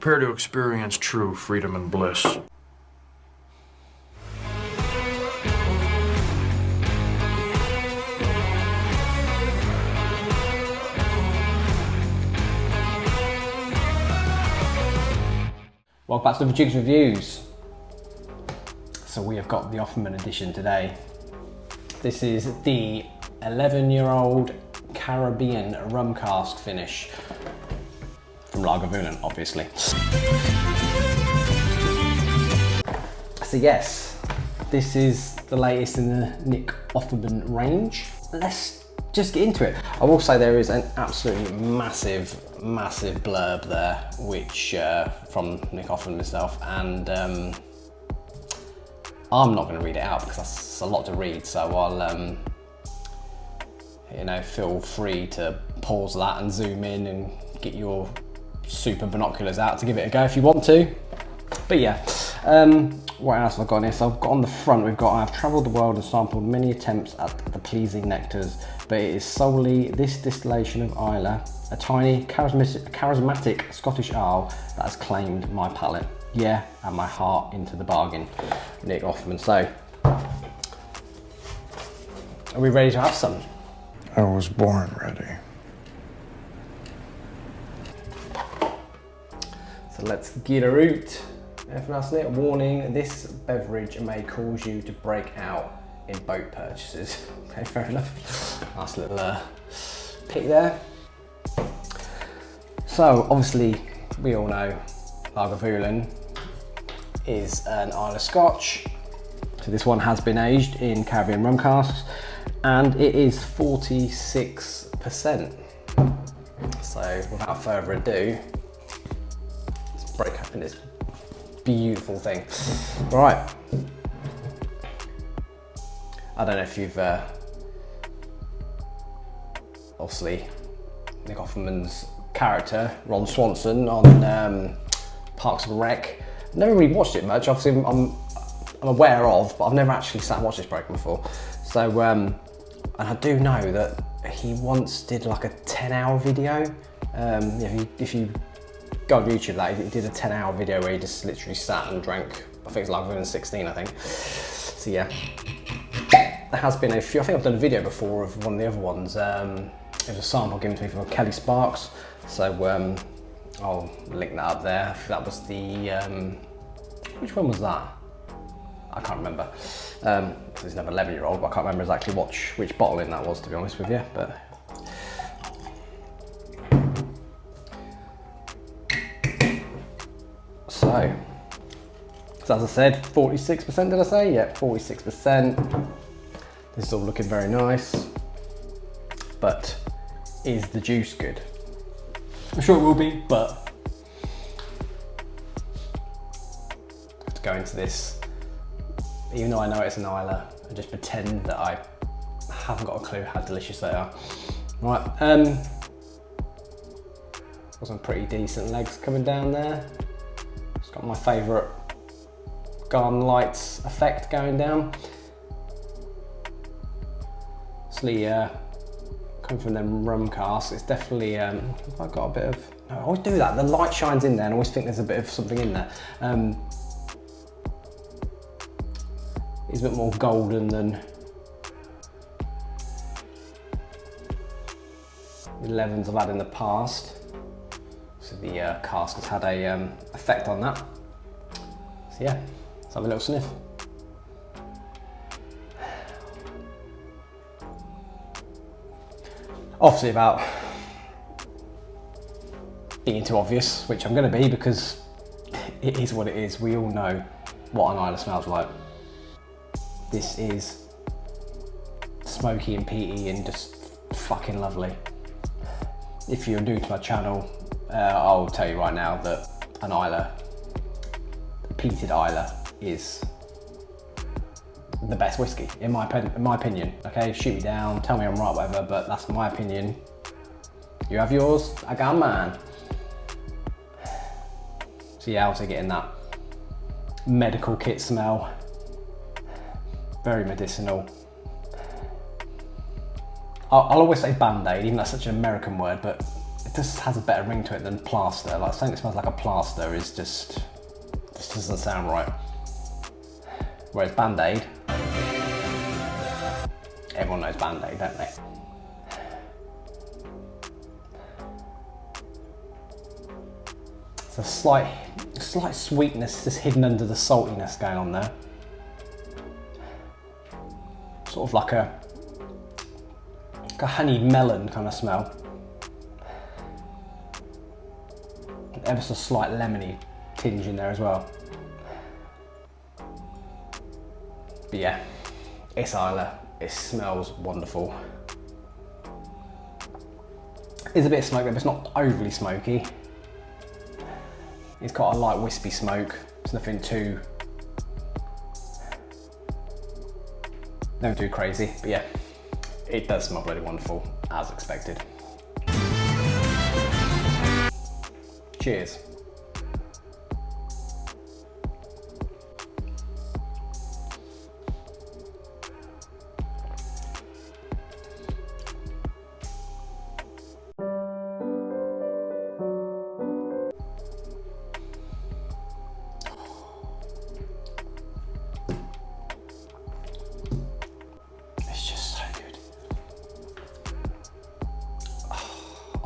Prepare to experience true freedom and bliss. Welcome back to the Jiggs Reviews. So we have got the Offerman Edition today. This is the 11-year-old Caribbean Rum Cask finish from Lagavulin, obviously. So yes, this is the latest in the Nick Offerman range. Let's just get into it. I will say there is an absolutely massive blurb there, which from Nick Offerman himself, and I'm not going to read it out because that's a lot to read. So I'll, feel free to pause that and zoom in and get your super binoculars out to give it a go if you want to. But yeah, what else have I got in here? So I've got on the front, I've travelled the world and sampled many attempts at the pleasing nectars, but it is solely this distillation of Islay, a tiny, charismatic Scottish ale that has claimed my palate. Yeah, and my heart into the bargain. Nick Offerman. So, are we ready to have some? I was born ready. So let's get a root. Anything else in it? Warning, this beverage may cause you to break out in boat purchases. Okay, fair enough. Nice little pick there. So obviously we all know Lagavulin is an Islay Scotch. So this one has been aged in Caribbean rum casks and it is 46%. So without further ado, let's break open this beautiful thing. Right. I don't know if you've obviously Nick Offerman's character, Ron Swanson, on Parks and Rec. Never really watched it much. Obviously, I'm aware of, but I've never actually sat and watched this program before. So, and I do know that he once did like a 10-hour video. If you go on YouTube, that he did a 10-hour video where he just literally sat and drank. I think it's Lagavulin 16, I think. So yeah, there has been a few. I think I've done a video before of one of the other ones. It was a sample given to me from Kaale Sparks. So I'll link that up there. That was the, which one was that? I can't remember. Because he's another 11-year-old, but I can't remember exactly which bottling that was, to be honest with you. But so as I said, 46% did I say? Yeah, 46%. This is all looking very nice. But is the juice good? I'm sure it will be, but I have to go into this, even though I know it's an Islay, and just pretend that I haven't got a clue how delicious they are. Right, got some pretty decent legs coming down there. It's got my favourite garden lights effect going down. Obviously, coming from them rum casks, it's definitely, I've got a bit of, I always do that, the light shines in there and I always think there's a bit of something in there. It's a bit more golden than the 11s I've had in the past. So the cask has had a effect on that. So yeah, let's have a little sniff. Obviously about being too obvious, which I'm going to be because it is what it is. We all know what an Islay smells like. This is smoky and peaty and just fucking lovely. If you're new to my channel, I'll tell you right now that an Islay, peated Islay, is the best whiskey in my opinion. Okay, shoot me down, tell me I'm right, whatever, but that's my opinion. You have yours, I got mine. So yeah, also getting that medical kit smell, very medicinal. I'll always say Band-Aid, even though that's such an American word, but just has a better ring to it than plaster. Like something that smells like a plaster is just doesn't sound right. Whereas Band-Aid, everyone knows Band-Aid, don't they? It's a slight sweetness just hidden under the saltiness going on there. Sort of like a honeyed melon kind of smell. Ever so slight lemony tinge in there as well. But yeah, it's Islay. It smells wonderful. It's a bit smoky, but it's not overly smoky. It's got a light wispy smoke. It's nothing too crazy, but yeah, it does smell really wonderful, as expected. Cheers.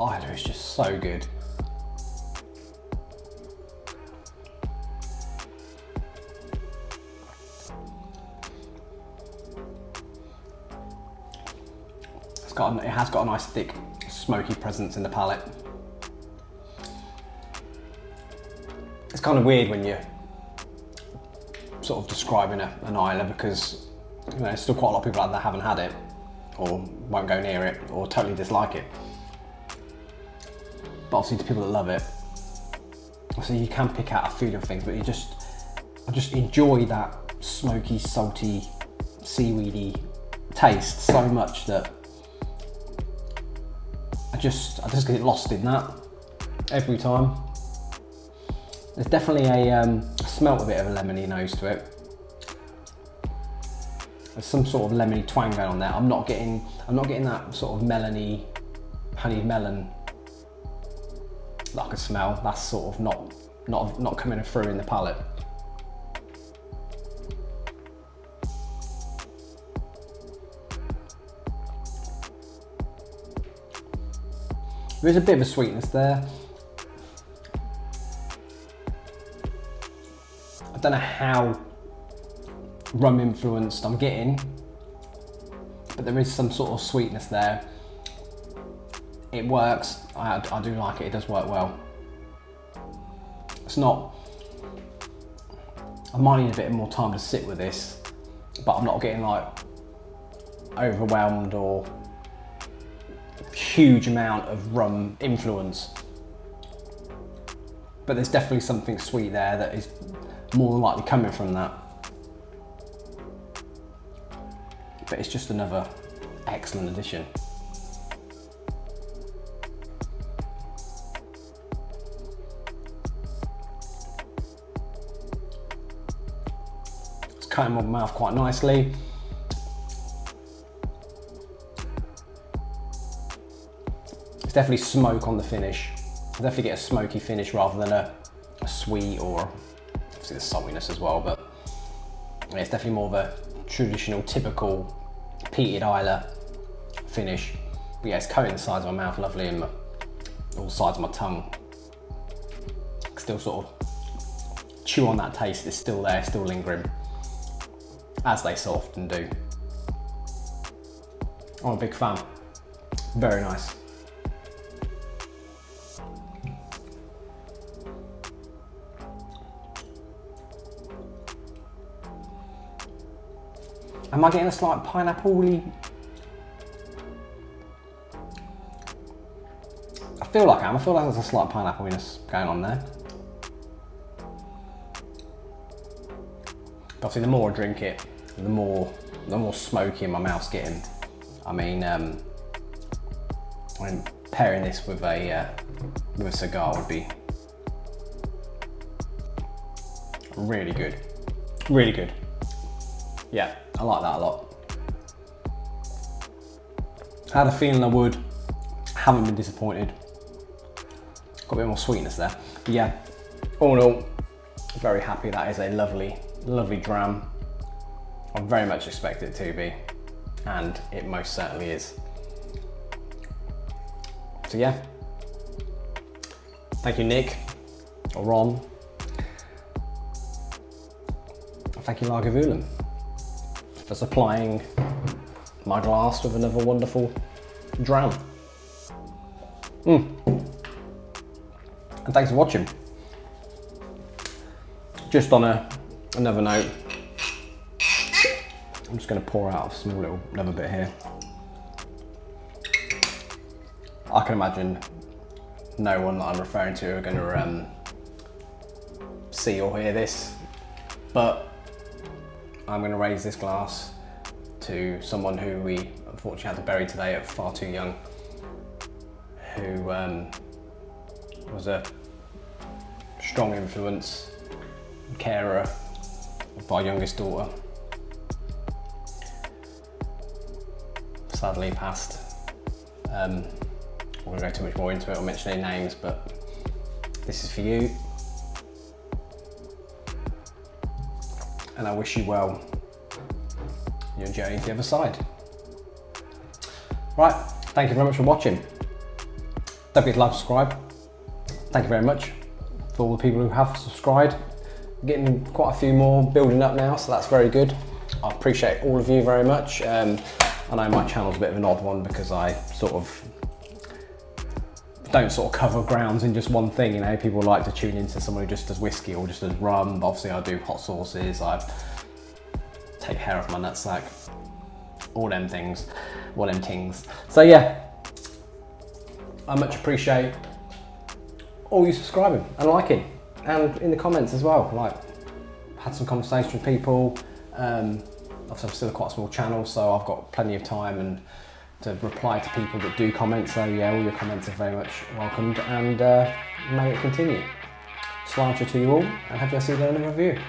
Islay is just so good. It has got a nice thick smoky presence in the palate. It's kind of weird when you're sort of describing an Islay because there's still quite a lot of people out there that haven't had it or won't go near it or totally dislike it. But obviously to people that love it, so you can pick out a few different things, but I just enjoy that smoky, salty, seaweedy taste so much that I just get lost in that every time. There's definitely a smell a bit of a lemony nose to it. There's some sort of lemony twang going on there. I'm not getting that sort of melony, honeyed melon that I can smell. That's sort of not coming through in the palate. There is a bit of a sweetness there. I don't know how rum influenced I'm getting, but there is some sort of sweetness there. It works. I do like it. It does work well. It's not. I might need a bit more time to sit with this, but I'm not getting like overwhelmed or huge amount of rum influence. But there's definitely something sweet there that is more than likely coming from that. But it's just another excellent addition. It's cutting my mouth quite nicely. It's definitely smoke on the finish. I definitely get a smoky finish rather than a sweet, or obviously the saltiness as well, but yeah, it's definitely more of a traditional, typical peated Islay finish. But yeah, it's coating the sides of my mouth lovely and all sides of my tongue. Still sort of chew on that taste, it's still there, still lingering, as they so often do. I'm a big fan. Very nice. Am I getting a slight pineapple-y? I feel like I am. I feel like there's a slight pineapple-iness going on there. But obviously, the more I drink it, the more smoky my mouth's getting. I mean, pairing this with a cigar would be really good. Really good. Yeah, I like that a lot. I had a feeling I would, haven't been disappointed. got a bit more sweetness there. But yeah, all in all, very happy. That is a lovely, lovely dram. I very much expect it to be, and it most certainly is. So yeah, thank you Nick, or Ron. Thank you Lagavulin for supplying my glass with another wonderful dram. And thanks for watching. Just on another note, I'm just going to pour out a small little another bit here. I can imagine no one that I'm referring to are going to see or hear this, but I'm going to raise this glass to someone who we unfortunately had to bury today at far too young, who was a strong influence, carer of our youngest daughter. Sadly passed. I won't go too much more into it or mention any names, but this is for you. And I wish you well in your journey to the other side. Right, thank you very much for watching. Don't forget to like and subscribe. Thank you very much for all the people who have subscribed. Getting quite a few more building up now, so that's very good. I appreciate all of you very much. I know my channel's a bit of an odd one because I sort of don't sort of cover grounds in just one thing, you know. People like to tune into someone who just does whiskey or just does rum, but obviously I do hot sauces, I take hair off my nutsack, all them things. So yeah, I much appreciate all you subscribing and liking, and in the comments as well. Like, had some conversations with people. Obviously I'm still quite a small channel, so I've got plenty of time and to reply to people that do comment. So yeah, all your comments are very much welcomed, and may it continue. Sláinte to you all, and hope I'll see you there in a review.